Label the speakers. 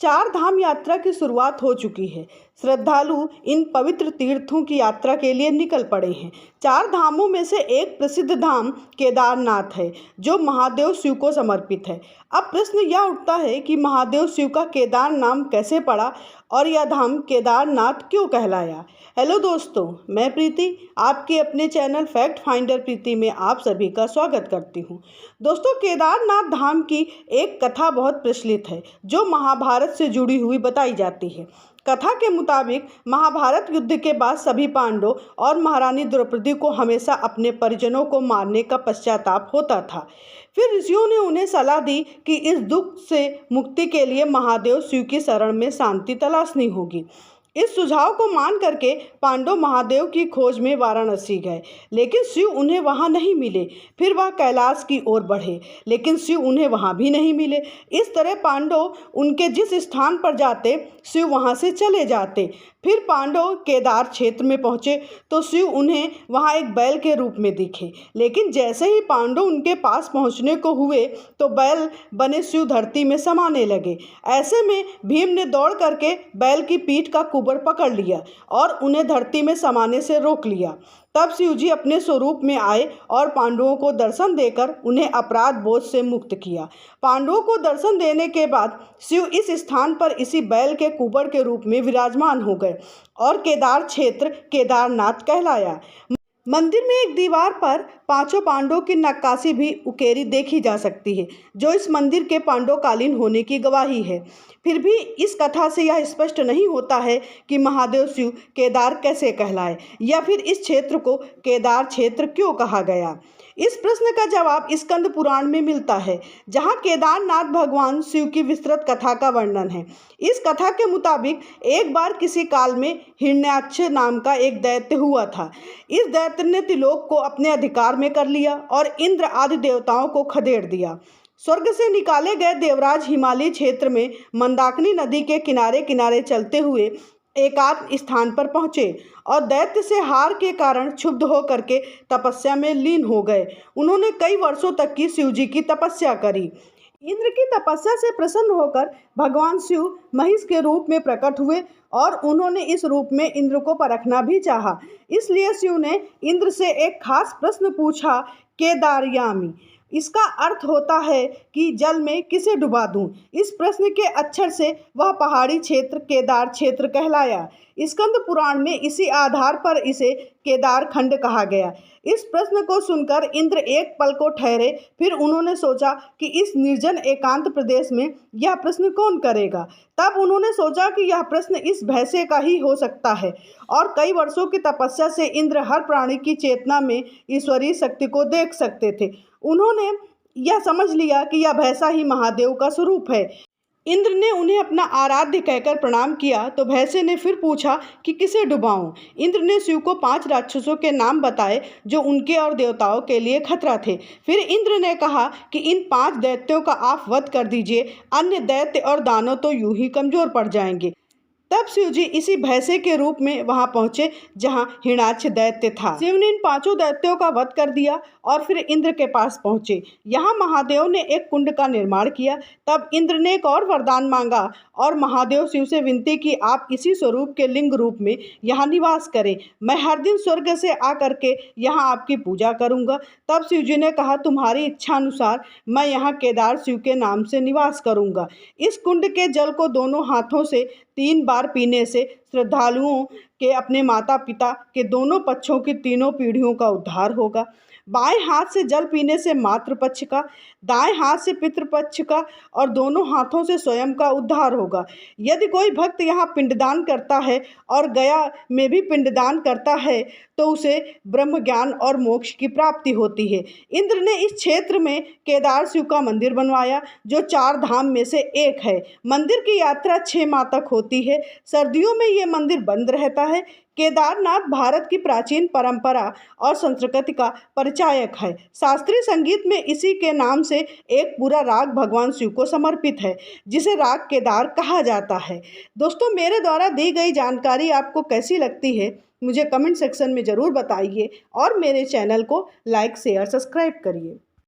Speaker 1: चार धाम यात्रा की शुरुआत हो चुकी है। श्रद्धालु इन पवित्र तीर्थों की यात्रा के लिए निकल पड़े हैं। चार धामों में से एक प्रसिद्ध धाम केदारनाथ है, जो महादेव शिव को समर्पित है। अब प्रश्न यह उठता है कि महादेव शिव का केदार नाम कैसे पड़ा और यह धाम केदारनाथ क्यों कहलाया। हेलो दोस्तों, मैं प्रीति आपके अपने चैनल फैक्ट फाइंडर प्रीति में आप सभी का स्वागत करती हूँ। दोस्तों, केदारनाथ धाम की एक कथा बहुत प्रचलित है, जो महाभारत से जुड़ी हुई बताई जाती है। कथा के मुताबिक महाभारत युद्ध के बाद सभी पांडवों और महारानी द्रौपदी को हमेशा अपने परिजनों को मारने का पश्चाताप होता था। फिर ऋषियों ने उन्हें सलाह दी कि इस दुख से मुक्ति के लिए महादेव शिव की शरण में शांति तलाशनी होगी। इस सुझाव को मान करके पांडव महादेव की खोज में वाराणसी गए, लेकिन शिव उन्हें वहां नहीं मिले। फिर वह कैलाश की ओर बढ़े, लेकिन शिव उन्हें वहां भी नहीं मिले। इस तरह पांडव उनके जिस स्थान पर जाते, शिव वहां से चले जाते। फिर पांडव केदार क्षेत्र में पहुंचे तो शिव उन्हें वहां एक बैल के रूप में दिखे, लेकिन जैसे ही पांडव उनके पास पहुंचने को हुए तो बैल बने शिव धरती में समाने लगे। ऐसे में भीम ने दौड़ करके बैल की पीठ का कुबर पकड़ लिया और उन्हें धरती में समाने से रोक लिया। तब शिव जी अपने स्वरूप में आए और पांडवों को दर्शन देकर उन्हें अपराध बोझ से मुक्त किया। पांडवों को दर्शन देने के बाद शिव इस स्थान पर इसी बैल के कुबर के रूप में विराजमान हो गए और केदार क्षेत्र केदारनाथ कहलाया। मंदिर में एक दीवार पर पांचों पांडवों की नक्काशी भी उकेरी देखी जा सकती है, जो इस मंदिर के पांडवकालीन होने की गवाही है। फिर भी इस कथा से यह स्पष्ट नहीं होता है कि महादेव शिव केदार कैसे कहलाए या फिर इस क्षेत्र को केदार क्षेत्र क्यों कहा गया। इस प्रश्न का जवाब स्कंद पुराण में मिलता है, जहां केदारनाथ भगवान शिव की विस्तृत कथा का वर्णन है। इस कथा के मुताबिक एक बार किसी काल में हिरण्याक्ष नाम का एक दैत्य हुआ था। इस दैत्य ने त्रिलोक को अपने अधिकार में कर लिया और इंद्र आदि देवताओं को खदेड़ दिया। स्वर्ग से निकाले गए देवराज हिमालय क्षेत्र में मंदाकिनी नदी के किनारे किनारे चलते हुए एकांत स्थान पर पहुँचे और दैत्य से हार के कारण क्षुब्ध होकर के तपस्या में लीन हो गए। उन्होंने कई वर्षों तक की शिव जी की तपस्या करी। इंद्र की तपस्या से प्रसन्न होकर भगवान शिव महिष के रूप में प्रकट हुए और उन्होंने इस रूप में इंद्र को परखना भी चाहा। इसलिए शिव ने इंद्र से एक खास प्रश्न पूछा, केदारयामी। इसका अर्थ होता है कि जल में किसे डुबा दूं। इस प्रश्न के अक्षर से वह पहाड़ी क्षेत्र केदार क्षेत्र कहलाया। स्कंद पुराण में इसी आधार पर इसे केदार खंड कहा गया। इस प्रश्न को सुनकर इंद्र एक पल को ठहरे। फिर उन्होंने सोचा कि इस निर्जन एकांत प्रदेश में यह प्रश्न कौन करेगा। तब उन्होंने सोचा कि यह प्रश्न इस भैंसे का ही हो सकता है और कई वर्षों की तपस्या से इंद्र हर प्राणी की चेतना में ईश्वरीय शक्ति को देख सकते थे। उन्होंने यह समझ लिया कि यह भैंसा ही महादेव का स्वरूप है। इंद्र ने उन्हें अपना आराध्य कहकर प्रणाम किया तो भैंसे ने फिर पूछा कि किसे डुबाऊं। इंद्र ने शिव को 5 राक्षसों के नाम बताए जो उनके और देवताओं के लिए खतरा थे। फिर इंद्र ने कहा कि इन 5 दैत्यों का आप वध कर दीजिए, अन्य दैत्य और दानव तो यूं ही कमजोर पड़ जाएंगे। तब शिव जी इसी भैंसे के रूप में वहां पहुंचे जहां हिरण्याक्ष दैत्य था। शिव ने इन 5 दैत्यों का वध कर दिया और फिर इंद्र के पास पहुंचे। यहाँ महादेव ने एक कुंड का निर्माण किया। तब इंद्र ने एक और वरदान मांगा और महादेव शिव से विनती की, आप इसी स्वरूप के लिंग रूप में यहाँ निवास करें। मैं हर दिन स्वर्ग से आकर के यहाँ आपकी पूजा करूँगा। तब शिव जी ने कहा, तुम्हारी इच्छा अनुसार मैं यहाँ केदार शिव के नाम से निवास करूँगा। इस कुंड के जल को दोनों हाथों से 3 बार पीने से श्रद्धालुओं के अपने माता पिता के दोनों पक्षों की तीनों पीढ़ियों का उद्धार होगा। बाएं हाथ से जल पीने से मातृ पक्ष का, दाएं हाथ से पितृपक्ष का और दोनों हाथों से स्वयं का उद्धार होगा। यदि कोई भक्त यहाँ पिंडदान करता है और गया में भी पिंडदान करता है तो उसे ब्रह्म ज्ञान और मोक्ष की प्राप्ति होती है। इंद्र ने इस क्षेत्र में केदार शिव का मंदिर बनवाया, जो 4 धाम में से एक है। मंदिर की यात्रा 6 माह तक होती है। सर्दियों में ये मंदिर बंद रहता है। केदारनाथ भारत की प्राचीन परंपरा और संस्कृति का परिचायक है। शास्त्रीय संगीत में इसी के नाम से एक पूरा राग भगवान शिव को समर्पित है, जिसे राग केदार कहा जाता है। दोस्तों, मेरे द्वारा दी गई जानकारी आपको कैसी लगती है मुझे कमेंट सेक्शन में ज़रूर बताइए और मेरे चैनल को लाइक शेयर सब्सक्राइब करिए।